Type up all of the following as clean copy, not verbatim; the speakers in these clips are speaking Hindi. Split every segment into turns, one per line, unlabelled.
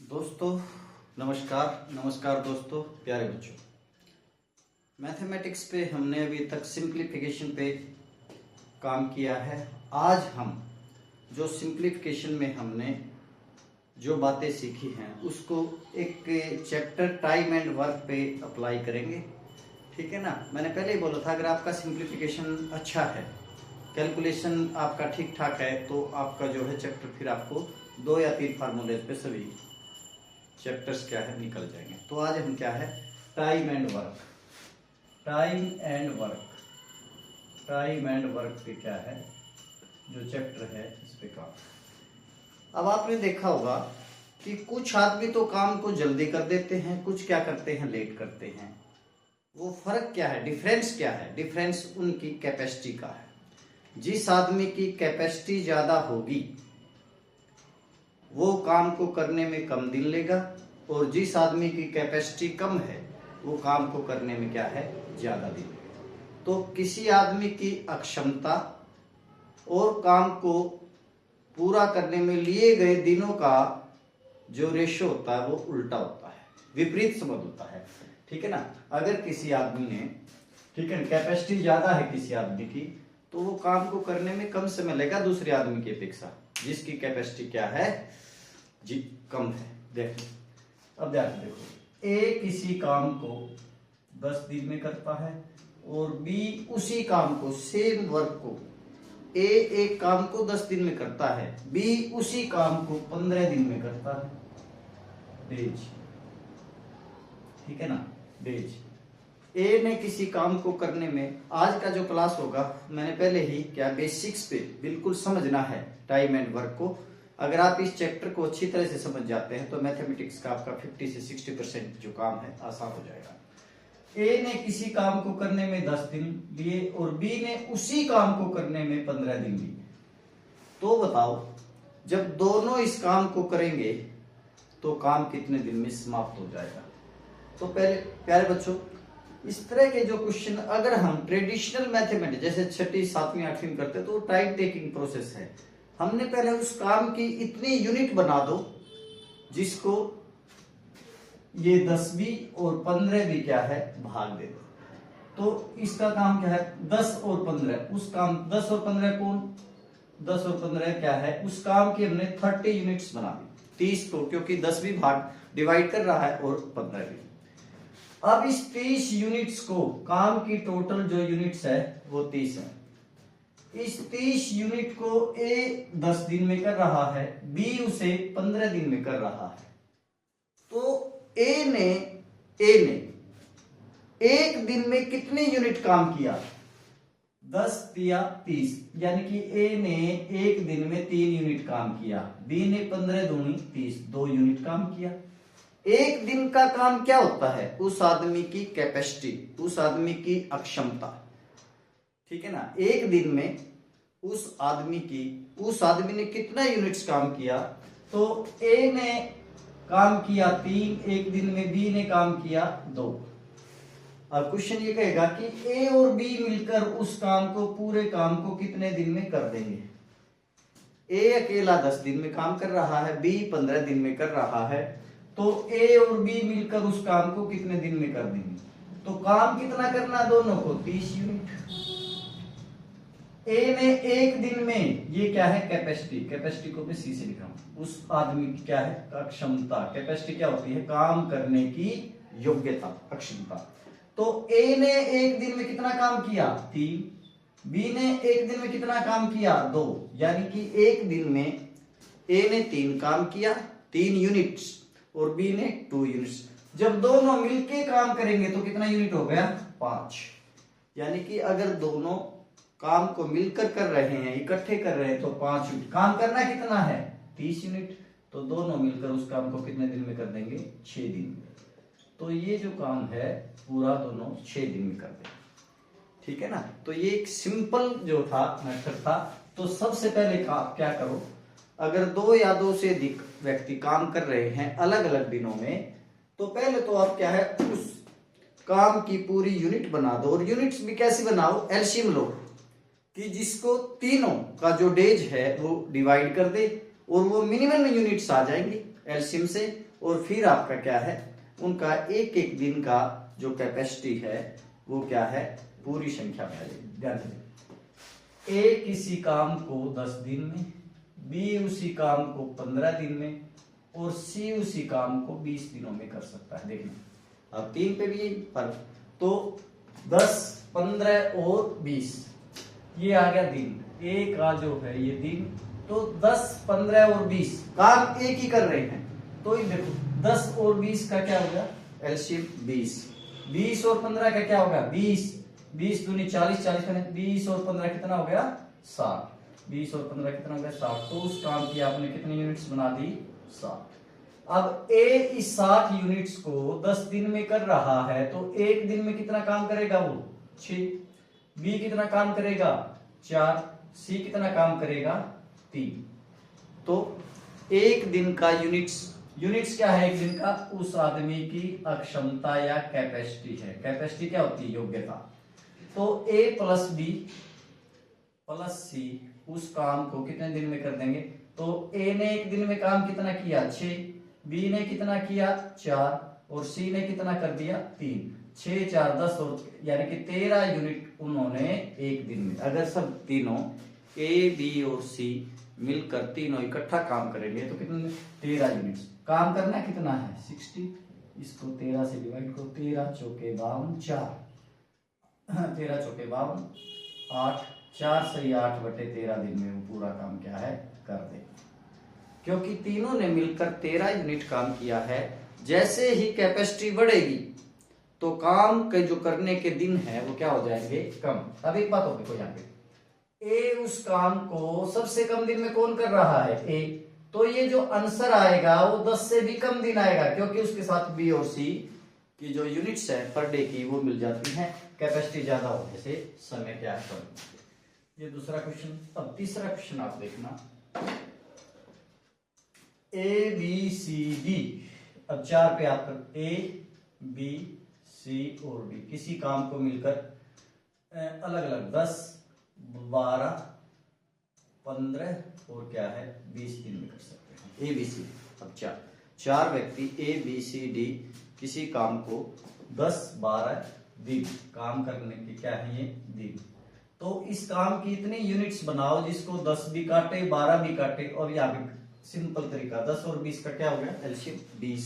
दोस्तों नमस्कार दोस्तों, प्यारे बच्चों। मैथमेटिक्स पे हमने अभी तक सिंप्लीफिकेशन पे काम किया है। आज हम जो सिंप्लीफिकेशन में हमने जो बातें सीखी हैं उसको एक चैप्टर टाइम एंड वर्क पे अप्लाई करेंगे। ठीक है ना। मैंने पहले ही बोला था, अगर आपका सिंप्लीफिकेशन अच्छा है, कैलकुलेशन आपका ठीक ठाक है, तो आपका जो है चैप्टर फिर आपको 2 या 3 फार्मूलेज पे सभी चैप्टर्स क्या है निकल जाएंगे। तो आज हम क्या है, टाइम एंड वर्क पे क्या है जो चैप्टर है इस पे काम। अब आपने देखा होगा कि कुछ आदमी तो काम को जल्दी कर देते हैं, कुछ क्या करते हैं, लेट करते हैं। वो फर्क क्या है, डिफरेंस क्या है? डिफरेंस उनकी कैपेसिटी का है। जिस आदमी की कैपेसिटी ज्यादा होगी वो काम को करने में कम दिन लेगा, और जिस आदमी की कैपेसिटी कम है वो काम को करने में क्या है, ज्यादा दिन लेगा। तो किसी आदमी की अक्षमता और काम को पूरा करने में लिए गए दिनों का जो रेशो होता है वो उल्टा होता है, विपरीत संबंध होता है। ठीक है ना। अगर किसी आदमी ने, ठीक है, कैपेसिटी ज्यादा है किसी आदमी की, तो वो काम को करने में कम समय लेगा दूसरे आदमी की अपेक्षा, जिसकी कैपेसिटी क्या है, जी कम है। देखो, अब ध्यान देखो, ए किसी काम को 10 दिन में करता है और बी उसी काम को, सेम वर्क को, ए एक काम को 10 दिन में करता है, बी उसी काम को 15 दिन में करता है। डेज, ठीक है ना, डेज। ए ने किसी काम को करने में, आज का जो क्लास होगा मैंने पहले ही क्या बेसिक्स पे बिल्कुल समझना है टाइम एंड वर्क को। अगर आप इस चैप्टर को अच्छी तरह से समझ जाते हैं तो मैथमेटिक्स का आपका 50 से 60% जो काम है आसान हो जाएगा। ए ने किसी काम को करने में 10 दिन लिए और बी ने उसी काम को करने में 15 दिन लिए। तो बताओ, जब दोनों इस काम को करेंगे तो काम कितने दिन में समाप्त हो जाएगा? तो पहले प्यारे बच्चों, इस तरह के जो क्वेश्चन अगर हम ट्रेडिशनल मैथमेटिक्स जैसे 6ठी 7वीं 8वीं में करते हैं तो टाइम टेकिंग प्रोसेस है। हमने पहले उस काम की इतनी यूनिट बना दो जिसको ये 10 भी और 15 भी क्या है, भाग दे दो। तो इसका काम क्या है, 10 और 15, उस काम 10 और 15 कौन, 10 और 15 क्या है, उस काम की हमने 30 यूनिट्स बना दी, 30 को, क्योंकि 10 भी भाग डिवाइड कर रहा है और 15 भी। अब इस 30 यूनिट्स को, काम की टोटल जो यूनिट्स है वो 30 है। इस 30 यूनिट को ए 10 दिन में कर रहा है, बी उसे 15 दिन में कर रहा है। तो ए ने एक दिन में कितने यूनिट काम किया, 10 या 30, यानी कि ए ने एक दिन में 3 यूनिट काम किया, बी ने 15 दूनी 30, 2 यूनिट काम किया। एक दिन का काम क्या होता है, उस आदमी की कैपेसिटी, उस आदमी की अक्षमता। ठीक है ना। एक दिन में उस आदमी ने कितना यूनिट्स काम किया, तो ए ने काम किया 3 एक दिन में, बी ने काम किया 2। अब क्वेश्चन ये कहेगा कि ए और बी मिलकर उस काम को, पूरे काम को कितने दिन में कर देंगे। ए अकेला 10 दिन में काम कर रहा है, बी 15 दिन में कर रहा है, तो ए और बी मिलकर उस काम को कितने दिन में कर देंगे। तो काम कितना करना दोनों को, 30 यूनिट। ए ने एक दिन में, ये क्या है, कैपेसिटी को मैं सी से लिखा हूं, उस आदमी की क्या है, अक्षमता। कैपेसिटी क्या होती है, काम करने की योग्यता, अक्षमता। तो ए ने एक दिन में कितना काम किया, 3, बी ने एक दिन में कितना काम किया, 2, यानी कि एक दिन में ए ने 3 काम किया, 3 यूनिट्स, और बी ने 2 यूनिट्स। जब दोनों मिलके काम करेंगे तो कितना यूनिट हो गया, 5। यानी कि अगर दोनों काम को मिलकर कर रहे हैं, इकट्ठे कर रहे हैं, तो 5 यूनिट। काम करना कितना है, 30 यूनिट, तो दोनों मिलकर उस काम को कितने दिन में कर देंगे, 6 दिन में। तो ये जो काम है पूरा दोनों 6 दिन में कर देंगे। ठीक है ना। तो ये एक सिंपल जो था मेथड था। तो सबसे पहले क्या करो, अगर 2 या 2 से अधिक व्यक्ति काम कर रहे हैं अलग अलग दिनों में, तो पहले तो आप क्या है, उस काम की पूरी यूनिट बना दो। और यूनिट्स भी कैसी बनाओ, एलसीएम लो, कि जिसको तीनों का जो डेज है वो डिवाइड कर दे और वो मिनिमम यूनिट्स आ जाएंगी एलसीएम से, और फिर आपका क्या है, उनका एक एक दिन का जो कैपेसिटी है वो क्या है, पूरी संख्या में आ जाएगी। ध्यान दें, ए किसी काम को 10 दिन में, बी उसी काम को 15 दिन में और सी उसी काम को 20 दिनों में कर सकता है। देखिए अब 3 पे भी फर्क, तो 10, 15 और 20 ये आ गया दिन, ए का जो है ये दिन, तो 10, 15 और 20 काम एक ही कर रहे हैं, तो ये देखो 10 और 20 का क्या होगा एलसीएम 20, 20 और 15 का क्या होगा 20, 20 दूनी 40, 40 का 20 और 15 कितना हो गया 60, 20 और 15 कितना हो गया 60, तो उस काम की आपने कितनी यूनिट्स बना दी 60। अब ए इस 60 यूनिट्स को 10 दिन में कर रहा है, तो एक दिन में कितना काम करेगा वो 6, बी कितना काम करेगा 4, सी कितना काम करेगा 3। तो एक दिन का यूनिट्स क्या है एक दिन का, उस आदमी की अक्षमता या कैपेसिटी है। कैपेसिटी क्या होती है योग्यता। तो ए प्लस बी प्लस सी उस काम को कितने दिन में कर देंगे, तो ए ने एक दिन में काम कितना किया 6, बी ने कितना किया 4 और सी ने कितना कर दिया 3, 6, 4, 10 और यानी कि 13 यूनिट उन्होंने एक दिन में। अगर सब तीनों ए बी और सी मिलकर तीनों इकट्ठा काम करेंगे तो कितने 13 यूनिट्स काम करना कितना है 60, इसको 13 से डिवाइड करो, 13 चौके 52 4, 13 चौके 52 8, 4 से 8 बटे 13 दिन में वो पूरा काम क्या है कर दे, क्योंकि तीनों ने मिलकर 13 यूनिट काम किया है। जैसे ही कैपेसिटी बढ़ेगी तो काम के जो करने के दिन है वो क्या हो जाएंगे कम। अब एक बात हो देखो यहाँ पे, ए उस काम को सबसे कम दिन में कौन कर रहा है ए, तो ये जो आंसर आएगा वो 10 से भी कम दिन आएगा, क्योंकि उसके साथ बी और सी की जो यूनिट्स है पर डे की वो मिल जाती हैं। कैपेसिटी ज्यादा होने से समय क्या है कम। ये दूसरा क्वेश्चन। अब तीसरा क्वेश्चन आप देखना, ए बी सी डी, अब 4 पे आप कर ए बी सी और डी किसी काम को मिलकर अलग अलग 10, 12, 15 और क्या है 20 दिन में कर सकते हैं ए बी सी। अब चार व्यक्ति ए बी सी डी किसी काम को 10, 12 दिन काम करने के क्या है ये दिन, तो इस काम की इतनी यूनिट्स बनाओ जिसको 10 भी काटे 12 भी काटे, और यहाँ पे सिंपल तरीका 10 और 20 का क्या हो गया एलसीएम 20,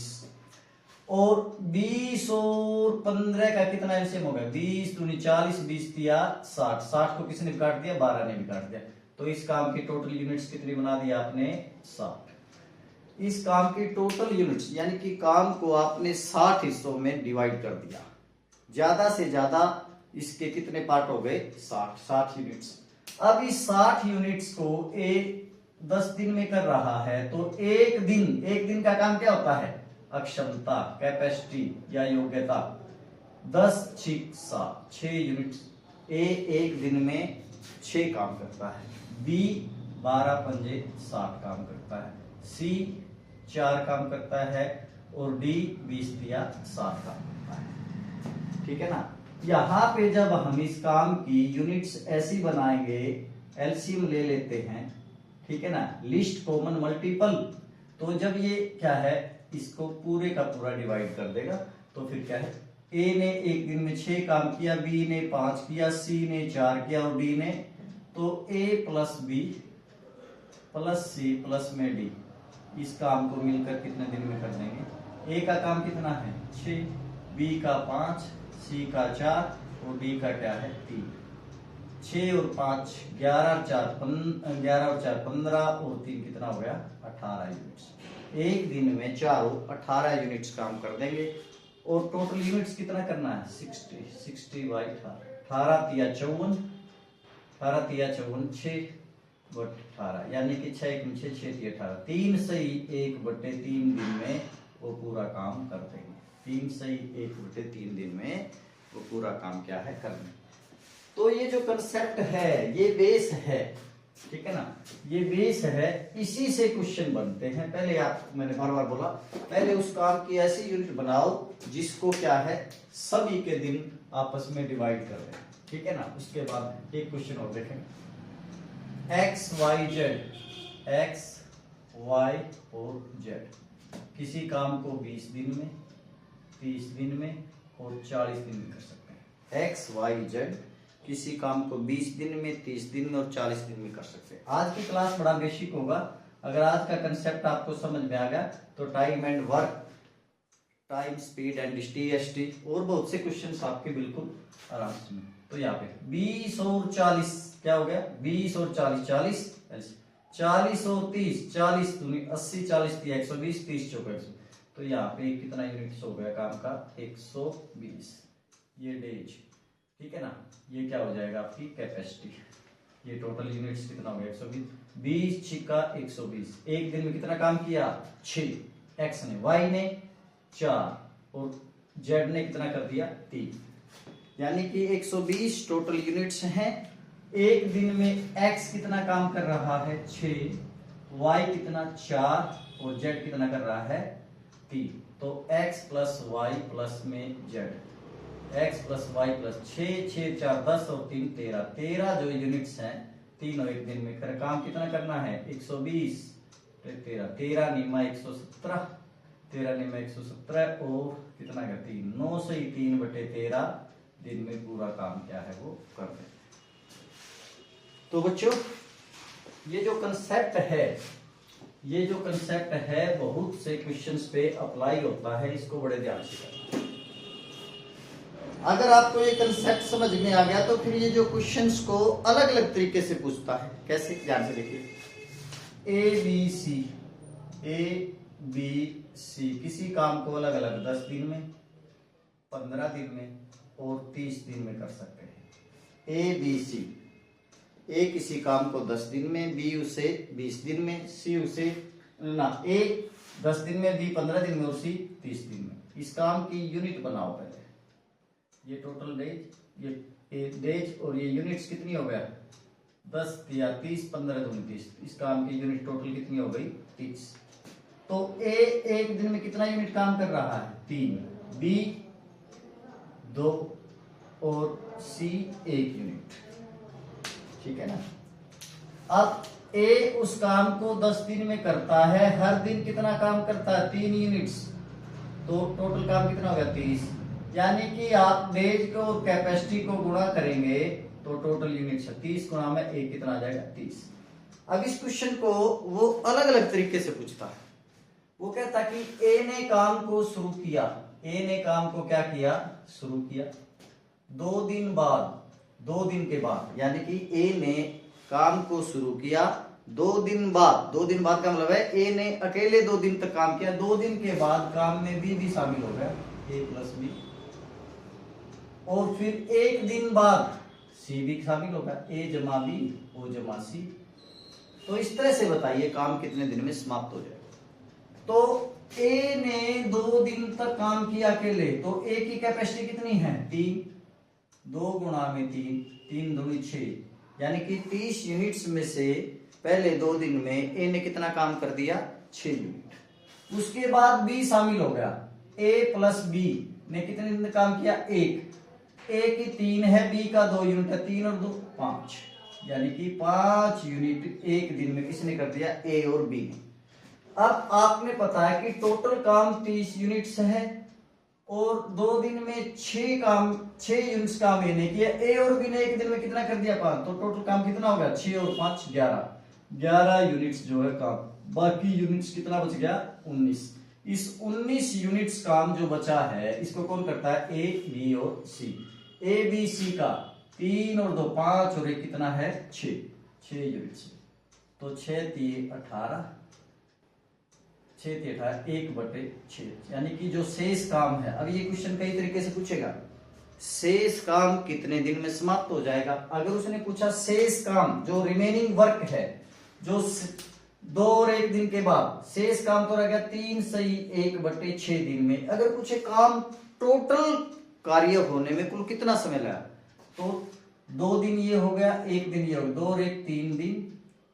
और 20 और 15 का कितना एलसीएम होगा 20 दूनी 40, 20 दिया 60, 60 को किसने काट दिया 12 ने भी काट दिया, तो इस काम की टोटल यूनिट्स कितनी बना दी आपने 60। इस काम की टोटल यूनिट्स यानी कि काम को आपने 60 हिस्सों में डिवाइड कर दिया, ज्यादा से ज्यादा इसके कितने पार्ट हो गए 60 यूनिट्स। अब इस 60 यूनिट्स को ए 10 दिन में कर रहा है, तो एक दिन का काम क्या होता है अक्षमता कैपेसिटी या योग्यता 10, 6 यूनिट्स। ए एक दिन में 6 काम करता है, बी 12 पंजे 60 काम करता है, सी 4 काम करता है और डी 20 दिया 60 काम करता है। ठीक है ना। यहाँ पे जब हम इस काम की यूनिट्स ऐसी बनाएंगे, एलसीएम ले लेते हैं, ठीक है ना, लिस्ट कॉमन मल्टीपल, तो जब ये क्या है इसको पूरे का पूरा डिवाइड कर देगा, तो फिर क्या है ए ने एक दिन में 6 काम किया, बी ने 5 किया, सी ने 4 किया और डी ने, तो A plus B plus C plus में डी इस काम को मिलकर कितने दिन में कर देंगे। ए का काम कितना है 6, बी का 5, सी का 4 और डी का क्या है 3। 6 और 5 11 और 4 15 और 3 कितना हो गया 18 यूनिट्स। एक दिन में चारों 18 यूनिट्स काम कर देंगे, और टोटल यूनिट्स कितना करना है 60 बाई 18 तिया 54, 18 तिया 54 6 बटे 18 यानी कि 6 1 6 6 तिया 18, 3 सही 1 बटे 3 दिन में वो पूरा काम कर देंगे। 3 सही 1 बटे 3 दिन में वो पूरा काम क्या है करने। तो ये जो कंसेप्ट है ये बेस है, ठीक है ना, ये बेस है, इसी से क्वेश्चन बनते हैं। पहले आप मैंने बार बार बोला, पहले उस काम की ऐसी यूनिट बनाओ जिसको क्या है सभी के दिन आपस में डिवाइड कर दें, ठीक है ना। उसके बाद एक क्वेश्चन और देखें, एक्स वाई जेड और जेड किसी काम को 20 दिन में, 30 दिन में और 40 दिन में कर सकते हैं। एक्स वाई जेड किसी काम को 20 दिन में, 30 दिन में और 40 दिन में कर सकते हैं। आज की क्लास बड़ा बेसिक होगा। अगर आज का कंसेप्ट आपको समझ में आ गया तो time and work, time, speed and TST और बहुत से क्वेश्चंस आपके बिल्कुल आराम से। तो यहाँ पे 20 और 40 क्या हो गया, 20 और 40 40, 40 और 30 40 दूनी 80, 40 थी 120, 30 चौका 100। तो यहाँ पे कितना यूनिट्स हो गया काम का, 120। ये डेज, ठीक है ना, ये क्या हो जाएगा आपकी कैपेसिटी। ये टोटल यूनिट्स कितना हो गया 120, 20 छिक्का 120। एक दिन में कितना काम किया 6, एक्स ने, वाई ने 4 और जेड ने कितना कर दिया 3। यानी कि 120 टोटल यूनिट्स हैं। एक दिन में एक्स कितना काम कर रहा है 6, वाई कितना 4 और जेड कितना कर रहा है 3। तो एक्स प्लस वाई प्लस में Z, X plus Y plus 6, 6 4 10 और 3 13, 13 जो यूनिट्स हैं तीनों एक दिन में कर काम कितना करना है 120, 13 13 निमा 117, 13 निमा 117 और कितना का 3, 9 से 3/13 दिन में पूरा काम क्या है वो कर दे। तो बच्चों ये जो कंसेप्ट है, ये जो कंसेप्ट है बहुत से क्वेश्चंस पे अप्लाई होता है, इसको बड़े ध्यान से करना। अगर आपको ये कंसेप्ट समझ में आ गया तो फिर ये जो क्वेश्चंस को अलग अलग तरीके से पूछता है। कैसे, ध्यान से देखिए, ए बी सी किसी काम को अलग अलग 10 दिन में, 15 दिन में और 30 दिन में कर सकते हैं। ए बी सी, ए किसी काम को 10 दिन में, बी उसे 20 दिन में, सी उसे ना, ए 10 दिन में, बी 15 दिन में और सी 30 दिन में। इस काम की यूनिट बनाओ पहले। ये टोटल डेज, ये डेज और ये यूनिट्स कितनी हो गया 10 या 30, 15 दूनी 30। इस काम की यूनिट टोटल कितनी हो गई 30। तो ए एक दिन में कितना यूनिट काम कर रहा है 3, बी 2 और सी 1 यूनिट, ठीक है ना। अब ए उस काम को 10 दिन में करता है, हर दिन कितना काम करता है 3 यूनिट्स, तो टोटल काम कितना हो गया 30। यानी कि आप डेज को और कैपेसिटी को गुणा करेंगे तो टोटल यूनिट्स 30 गुणा में ए कितना आ जाएगा 30। अब इस क्वेश्चन को वो अलग अलग तरीके से पूछता है। वो कहता कि ए ने काम को शुरू किया, ए ने काम को क्या किया शुरू किया 2 दिन बाद, 2 दिन के बाद, यानी कि ए ने काम को शुरू किया 2 दिन बाद। 2 दिन बाद का मतलब है ए ने अकेले 2 दिन तक काम किया, 2 दिन के बाद काम में बी भी शामिल हो गया, ए प्लस बी, और फिर 1 दिन बाद सी भी शामिल होगा, ए जमा बी ओ जमा सी। तो इस तरह से बताइए काम कितने दिन में समाप्त हो जाएगा। तो ए ने 2 दिन तक काम किया अकेले, तो ए की कैपेसिटी कितनी है 3, 2 गुणा में 3, 3 दूनी 6, यानी कि 30 यूनिट्स में से पहले 2 दिन में ए ने कितना काम कर दिया 6 यूनिट। उसके बाद बी शामिल हो गया, ए प्लस बी ने कितने दिन काम किया 1, ए की 3 है, बी का 2 यूनिट है, 3 और 2 5, यानी कि 5 यूनिट एक दिन में किसने कर दिया ए और बी ने। अब आपने पता है कि टोटल काम 30 यूनिट्स है और 2 दिन में 6 यूनिट्स काम ए ने किया, ए और बी ने एक दिन में कितना कर दिया 5, तो टोटल काम कितना हो गया 6 और 5 11 यूनिट्स जो है काम। बाकी यूनिट्स कितना बच गया 19। इस 19 यूनिट्स काम जो बचा है इसको कौन करता है ए बी और सी। ए बी सी का 3 और 2 5 और 1 कितना है 6 यूनिट्स। तो 6 3 18, 6 3 18 1/6, यानी कि जो शेष काम है। अब ये क्वेश्चन कई तरीके से पूछेगा, शेष काम कितने दिन में समाप्त हो जाएगा। अगर उसने पूछा शेष काम जो रिमेनिंग वर्क है, जो 2 और 1 दिन के बाद शेष काम तो रह गया 3 सही 1/6 दिन में। अगर पूछे काम टोटल कार्य होने में कुल कितना समय लगा, तो 2 दिन ये हो गया, 1 दिन ये हो गया, 2 और 1 3 दिन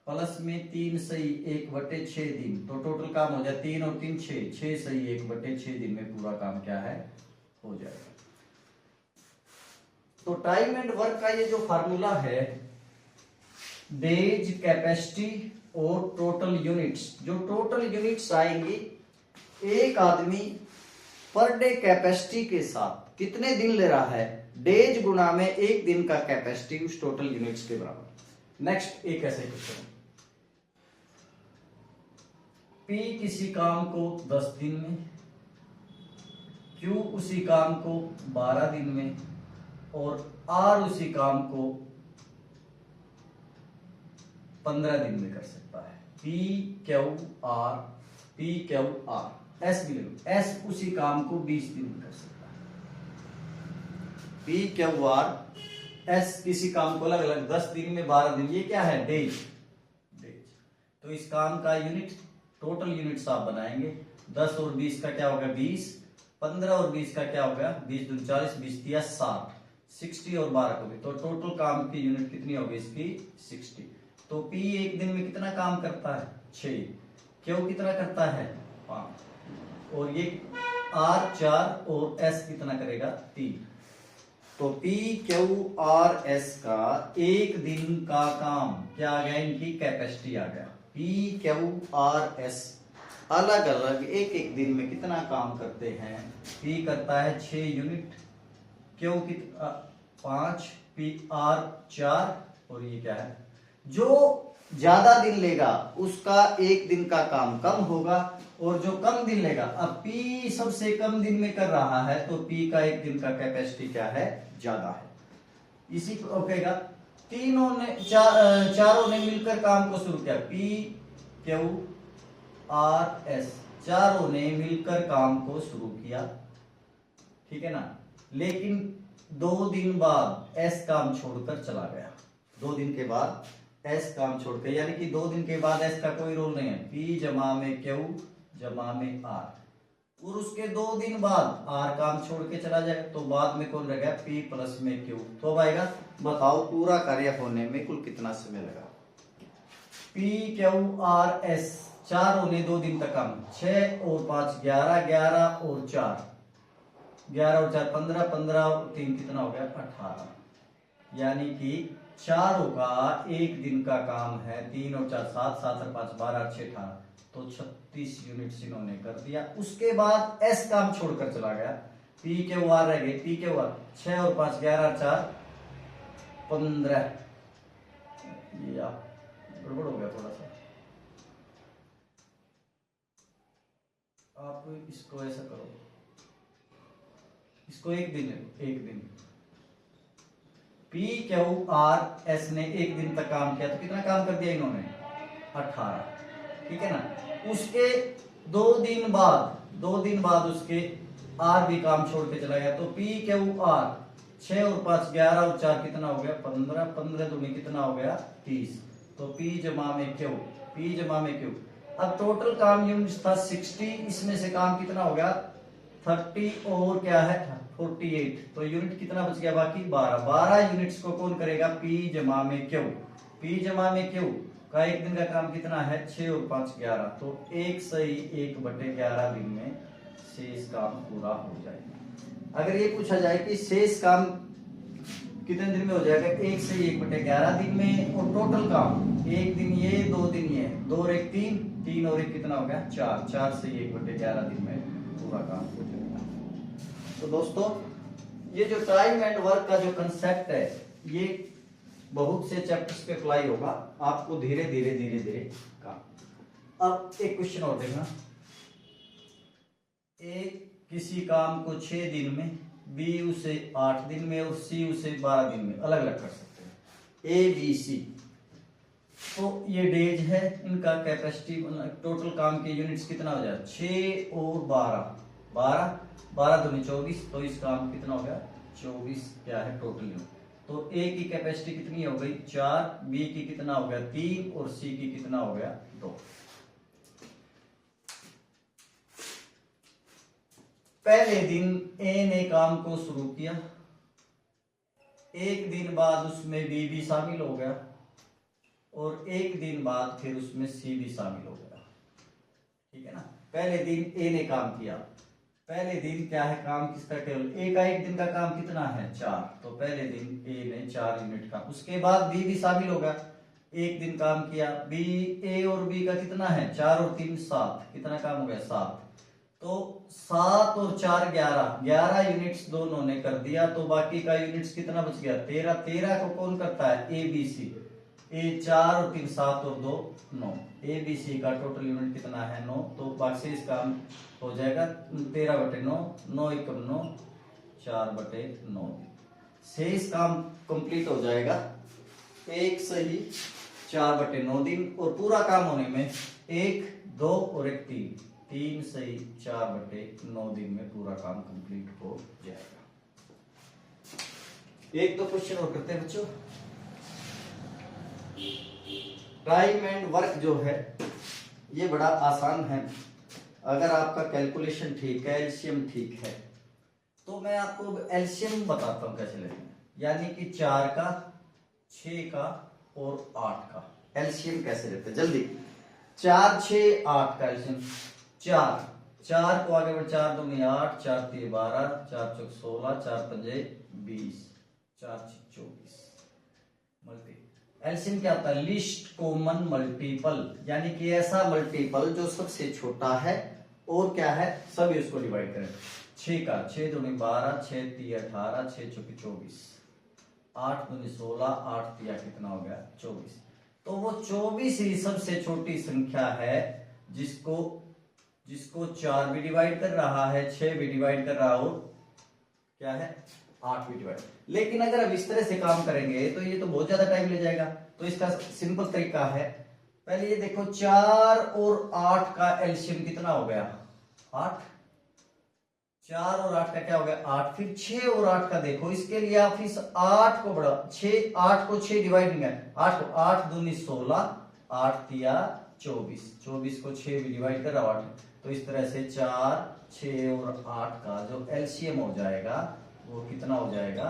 प्लस में 3 सही 1/6 दिन, तो टोटल काम हो जाए 3 और 3 6, 6 सही 1/6 दिन में पूरा काम क्या है हो जाएगा। तो टाइम एंड वर्क का ये जो फार्मूला है, डेज, कैपेसिटी और टोटल यूनिट्स, जो टोटल यूनिट्स आएंगी एक आदमी पर डे कैपेसिटी के साथ कितने दिन ले रहा है, डेज गुना में एक दिन का कैपेसिटी उस टोटल यूनिट्स के बराबर। नेक्स्ट एक ऐसे क्वेश्चन, P किसी काम को 10 दिन में, Q उसी काम को 12 दिन में और R उसी काम को 15 दिन में कर सकता है। P Q R S भी ले लो, S उसी काम को 20 दिन में कर सकता है। P Q R S किसी काम को अलग अलग 10 दिन में 12 दिन, ये क्या है, डेज। तो इस काम का यूनिट, टोटल यूनिट्स आप बनाएंगे। 10 और 20 का क्या होगा 20, 15 और 20 का क्या होगा 20 दूनी 40, 20 दिया 60, 60 और 12 को भी, तो टोटल काम की यूनिट कितनी होगी इसकी 60। तो P एक दिन में कितना काम करता है 6, Q कितना करता है 5 और ये R 4 और S कितना करेगा 3। तो P Q R S का एक दिन का काम क्या आ गया, इनकी कैपेसिटी आ गया। P Q R S अलग अलग एक एक दिन में कितना काम करते हैं। P करता है 6 यूनिट, Q कितना 5, P R 4 और ये क्या है, जो ज्यादा दिन लेगा उसका एक दिन का काम कम होगा और जो कम दिन लेगा, अब P सबसे कम दिन में कर रहा है तो P का एक दिन का कैपेसिटी क्या है ज्यादा है। इसी को कहेगा चारों ने मिलकर काम को शुरू किया, P Q R S चारों ने मिलकर काम को शुरू किया, ठीक है ना। लेकिन 2 दिन बाद S काम छोड़कर चला गया, 2 दिन के बाद S काम छोड़कर, यानी कि 2 दिन के बाद S का कोई रोल नहीं है, P जमा में Q जमा में R, और उसके 2 दिन बाद R काम छोड़ के चला जाएगा, तो बाद में कौन रहेगा P प्लस में Q। तो अब आएगा, बताओ पूरा कार्य होने में कुल कितना समय लगा। P Q R S चारों ने 2 दिन तक काम, 6 और 5 11, 11 और 4 11 और 4 15, 15 और 3 कितना हो गया 18, यानी कि चारों का एक दिन का काम है 3 और 4 7, 7 और 5 12 और 6 18, तो 36 यूनिट्स इन्होंने कर दिया। उसके बाद S काम छोड़कर चला गया, P Q R रह गए, P Q R 6 और 5 11 और 4 15, ये गड़बड़ हो गया थोड़ा सा, आप इसको ऐसा करो, इसको एक दिन एक दिन P Q R S ने एक दिन तक काम किया, तो कितना काम कर दिया इन्होंने 18, ठीक है ना। उसके 2 दिन बाद उसके R भी काम छोड़ के चला गया, तो P Q R 6 और 5 11 और 4 कितना हो गया 15, 15 दूनी कितना हो गया 30, तो P जमा में Q। अब टोटल काम यूनिट्स था 60, इसमें से काम कितना हो गया 30 और क्या है 48, तो यूनिट कितना बच गया बाकी 12 यूनिट्स को कौन करेगा P जमा में Q का एक दिन का काम कितना है 6 और 5 11, तो 1/11 दिन में शेष काम पूरा हो जाएगा। अगर ये पूछा जाए कि शेष काम कितने दिन में हो जाएगा, 1/11 दिन में, और टोटल काम एक दिन ये 2 दिन ये 2 और 1 3 और 1 कितना हो गया 4 से 1/11 दिन में पूरा काम हो जाएगा। तो दोस्तों ये जो टाइम एंड वर्क का जो कंसेप्ट है ये बहुत से चैप्टर्स पे अप्लाई होगा, आपको धीरे धीरे काम। अब एक क्वेश्चन और देखना, ए किसी काम को 6 दिन में, बी उसे 8 दिन में और सी उसे 12 दिन में अलग अलग कर सकते हैं, ए बी सी। तो ये डेज है, इनका कैपेसिटी टोटल काम के यूनिट्स कितना हो जाए 6 और 12 दूनी 24, तो इस काम कितना हो गया 24 क्या है टोटल यूनिट। तो ए की कैपेसिटी कितनी हो गई 4, बी की कितना हो गया 3 और सी की कितना हो गया 2। पहले दिन ए ने काम को शुरू किया, एक दिन बाद उसमें बी भी शामिल हो गया और एक दिन बाद फिर उसमें सी भी शामिल हो गया, ठीक है ना। पहले दिन ए ने काम किया, पहले दिन क्या है काम किसका, केवल ए का एक दिन का काम कितना है 4, तो पहले दिन ए ने 4 यूनिट का। उसके बाद बी भी शामिल होगा, एक दिन काम किया, बी ए और बी का कितना है 4 और 3 7, कितना काम हो गया 7, तो 7 और 4 11, 11 यूनिट्स दोनों ने कर दिया, तो बाकी का यूनिट्स कितना बच गया 13। 13 को कौन करता है ए बी सी, ए 4 और 3 7 और 2 9, ए बी सी का टोटल यूनिट कितना है 9। तो बाकी इसका हो जाएगा 13/9, 9 × 9 4/9 से इस काम कंप्लीट हो जाएगा 1 सही 4/9 दिन, और पूरा काम होने में 1 2 और 1 3, 3 सही 4/9 दिन में पूरा काम कंप्लीट हो जाएगा। एक दो क्वेश्चन और करते हैं बच्चों। टाइम एंड वर्क जो है ये बड़ा आसान है, अगर आपका कैलकुलेशन ठीक है, एलसीएम ठीक है। तो मैं आपको एलसीएम बताता हूं कैसे लेते हैं, यानी कि 4 का 6 का और 8 का एलसीएम कैसे लेते हैं जल्दी। 4 6 8 का एलसीएम 4 को आगे बढ़ 4 दूनी 8, 4 3 12, 4 चौक 16, 4 पंजे 20, 4 6 24 मल्टी। एलसीएम क्या होता है लिस्ट कॉमन मल्टीपल, यानी कि ऐसा मल्टीपल जो सबसे छोटा है और क्या है सभी उसको डिवाइड करें। 6 का 6 दूनी 12, 6 3 18, 6 चौकी 24, 8 दूनी 16, 8 3 कितना हो गया 24। तो वो 24 ही सबसे छोटी संख्या है जिसको 4 भी डिवाइड कर रहा है, 6 भी डिवाइड कर रहा हो, क्या है 8 भी डिवाइड। लेकिन अगर अब इस तरह से काम करेंगे तो ये तो बहुत ज्यादा टाइम ले जाएगा। तो इसका सिंपल तरीका है, पहले ये देखो 4 और 8 का एलसीएम कितना हो गया 8, 4 और 8 का क्या हो गया 8। फिर 6 और 8 का देखो, इसके लिए आप इस 8 को बढ़ा 6, 8 को 6 डिवाइड नहीं है 8 को, 8 दूनी 16, 8 तिया 24, 24 को 6 भी डिवाइड कर रहा 8। तो इस तरह से 4 6 और 8 का जो एलसीएम हो जाएगा वो कितना हो जाएगा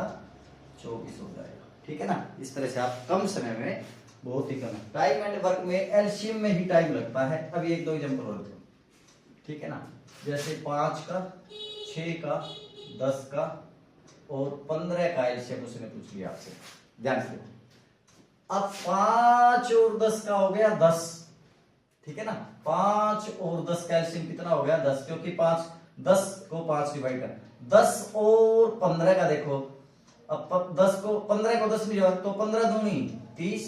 24 हो जाएगा। ठीक है ना। इस तरह से आप कम समय में, बहुत ही कम टाइम एंड वर्क में एलसीएम में ही टाइम लगता है। अभी एक दो एग्जांपल और दो, ठीक है ना। जैसे 5 का 6 का 10 का और 15 का एलसीएम उसने पूछ लिया आपसे, ध्यान से। अब 5 और 10 का हो गया 10, ठीक है ना। 5 और 10 का एलसीएम कितना हो गया 10, क्योंकि 10 को 5 डिवाइड कर। 10 और 15 का देखो, अब 10 को 15 को 10 में डिवाइड तो 15 दूनी 30,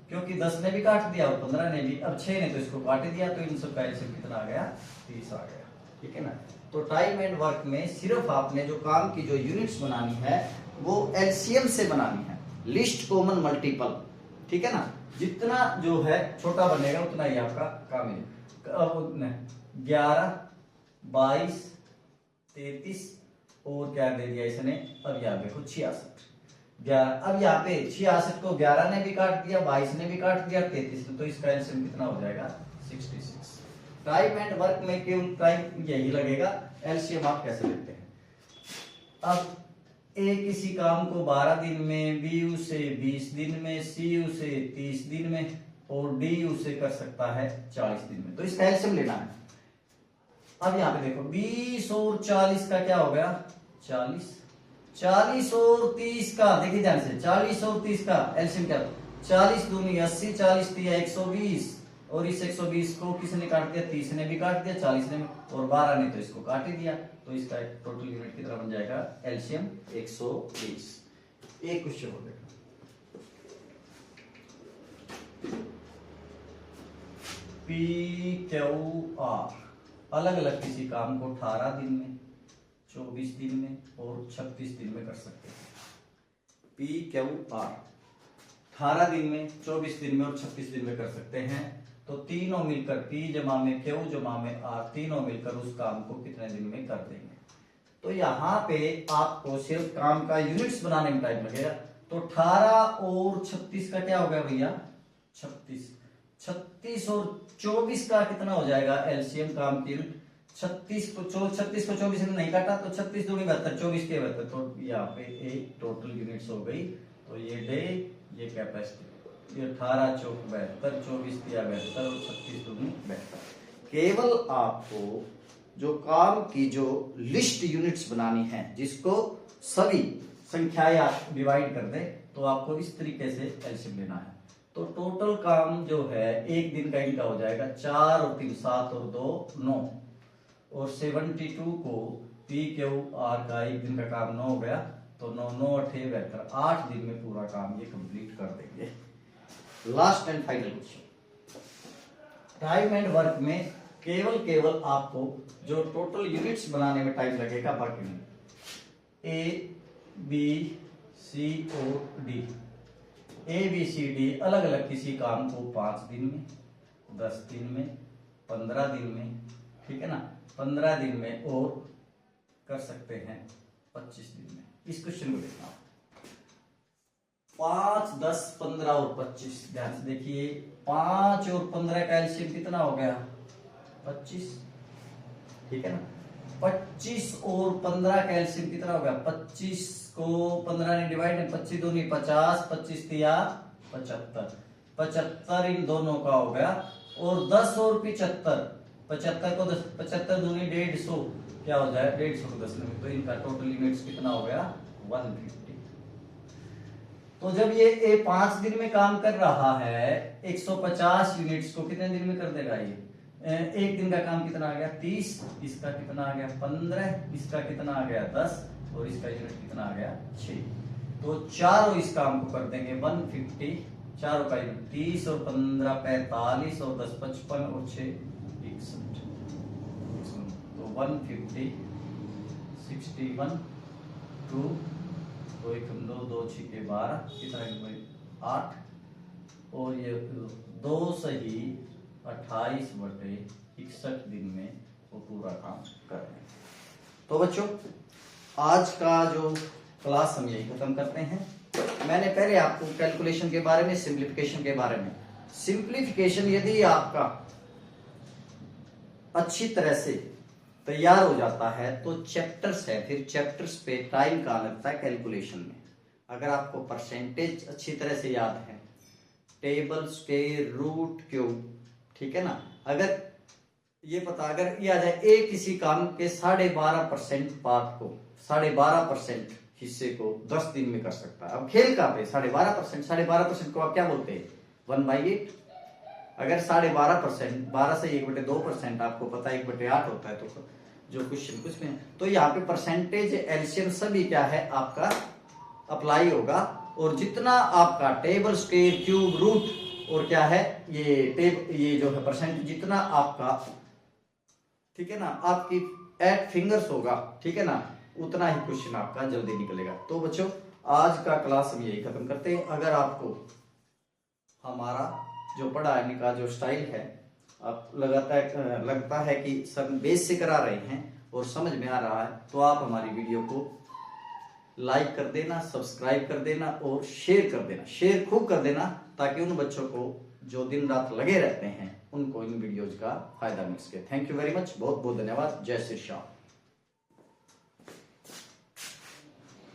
क्योंकि 10 ने भी काट दिया और 15 ने भी, अब 6 ने तो इसको काट दिया, तो इन सब का एलसीएम कितना आ गया 30 आ गया। ठीक है ना। तो टाइम एंड वर्क में सिर्फ आपने जो काम की जो यूनिट्स बनानी है वो एलसीएम से बनानी है, लिस्ट कॉमन मल्टीपल। ठीक है ना। जितना जो है छोटा बनेगा उतना ही आपका काम है। अब 11 22 33 और क्या दे दिया इसने, अब यहाँ देखो 66। अब यहाँ पे 66 को 11 ने भी काट दिया, 22 ने भी काट दिया, 33 ने, तो इसका एलसीएम कितना हो जाएगा 66। टाइम एंड वर्क में केवल टाइम यही लगेगा, एलसीएम आप कैसे लेते हैं। अब ए किसी काम को 12 दिन में, बी उसे 20 दिन में, सी उसे 30 दिन में और डी उसे कर सकता है 40 दिन में, तो इसका एलसीएम लेना है। अब यहाँ पे देखो 20 और 40 का क्या हो गया 40, 40 और 30 का देखिए ध्यान से, 40 और 30 का एलसीएम क्या, 40 दूनी 80, 40 दिया 120 और इस 120 को किसने काट दिया 30 ने भी काट दिया, 40 ने और 12 ने तो इसको काट ही दिया, तो इसका टोटल यूनिट कितना बन जाएगा एलसीएम 120। एक क्वेश्चन हो गया। पी क्यू आर अलग अलग किसी काम को 18 दिन में, 24 दिन में और 36 दिन में कर सकते हैं। पी क्यू आर 18 दिन में, 24 दिन में और 36 दिन में कर सकते हैं। तो तीनों मिलकर पी जमा में क्यू जमा में आर, तीनों मिलकर उस काम को कितने दिन में कर देंगे। तो यहाँ पे आपको सिर्फ काम का यूनिट्स बनाने में टाइम लगेगा। तो 18 और 36 का क्या हो गया भैया 36, 36 और 24 का कितना हो जाएगा एलसीएम काम की। 36 को 24 ने नहीं काटा तो 36 दूनी 72, 24 के 72, तो यहाँ पे एक टोटल यूनिट्स हो गई। तो ये डे, ये कैपेसिटी, ये 18 चौक 72, 24 दिया 72 और 36 दूनी 72। केवल आपको जो काम की जो लिस्ट यूनिट्स बनानी है, जिसको सभी संख्याएं आप डिवाइड कर दें, तो आपको इस तरीके से एलसीएम लेना है। तो टोटल काम जो है एक दिन का इनका हो जाएगा 4 और 3 7 और 2 9, और 72 को पी क्यू आर का एक दिन का काम 9 हो गया, तो 9 9 8 72, 8 दिन में पूरा काम ये कंप्लीट कर देंगे। Last and final question, time and work में केवल आपको जो टोटल यूनिट्स बनाने में टाइम लगेगा बाकी नहीं, ए बी सी और D, A B C D अलग अलग किसी काम को 5 दिन में, 10 दिन में, 15 दिन में, ठीक है ना, 15 दिन में और कर सकते हैं 25 दिन में। इस क्वेश्चन को देखना 5 10 15 और 25, ध्यान से देखिए 5 और 15 का एलसीएम कितना हो गया 25, ठीक है ना, 25 और 15 का एलसीएम कितना हो गया 25 को 15 ने डिवाइड, 25 दूनी 50, 25 दिया 75, 75 इन दोनों का हो गया, और 10 और 75, 75 को 10, 75 दूनी 150, क्या हो जाए 150 को 10 में, तो इनका टोटल यूनिट्स कितना हो गया 150। तो जब ये 5 दिन में काम कर रहा है 150 यूनिट्स को कितने दिन में कर देगा ये, एक दिन का काम कितना आ गया 30, इसका कितना आ गया 15, इसका कितना आ गया 10, और इसका यूनिट कितना आ गया 6, तो चारों इस काम को कर देंगे 150, चारों का यूनिट 30 और 15 45 और 10 55 और 6 61, तो 150 61 2 2 1 2 2 6 के 12, कितना 8, और ये 2 सही 28/61 दिन में वो पूरा काम कर रहे हैं। तो बच्चों आज का जो क्लास हम यही खत्म करते हैं। मैंने पहले आपको कैलकुलेशन के बारे में, सिंप्लीफिकेशन के बारे में, सिंप्लीफिकेशन यदि आपका अच्छी तरह से तैयार हो जाता है तो चैप्टर्स है, फिर चैप्टर्स पे टाइम कहाँ लगता है कैलकुलेशन में। अगर आपको परसेंटेज अच्छी तरह से याद है, टेबल स्क्वायर रूट क्यूब, ठीक है ना, अगर ये पता, अगर ये आ जाए ए किसी काम के 12.5% पार्ट को, 12.5% हिस्से को 10 दिन में कर सकता है। अब खेल का पे 12.5% को आप क्या बोलते हैं 1/8। अगर 12.5%, 12 से 1/2% आपको पता है 1/8 होता है, तो जो क्वेश्चन कुछ में, तो यहाँ पे परसेंटेज एलसीएम सभी क्या है आपका अप्लाई होगा, और जितना आपका टेबल स्क्वायर क्यूब रूट और क्या है ये जो है परसेंट जितना आपका, ठीक है ना, आपकी एट फिंगर्स होगा, ठीक है ना, उतना ही क्वेश्चन आपका जल्दी निकलेगा। तो बच्चों आज का क्लास हम यही खत्म करते हैं। अगर आपको हमारा जो पढ़ाने का जो स्टाइल है आप लगता है कि सब बेस से करा रहे हैं और समझ में आ रहा है, तो आप हमारी वीडियो को लाइक कर देना, सब्सक्राइब कर देना और शेयर कर देना, शेयर खूब कर देना, ताकि उन बच्चों को जो दिन रात लगे रहते हैं उनको इन वीडियोज का फायदा मिल सके। थैंक यू वेरी मच, बहुत बहुत धन्यवाद। जय श्री श्याम।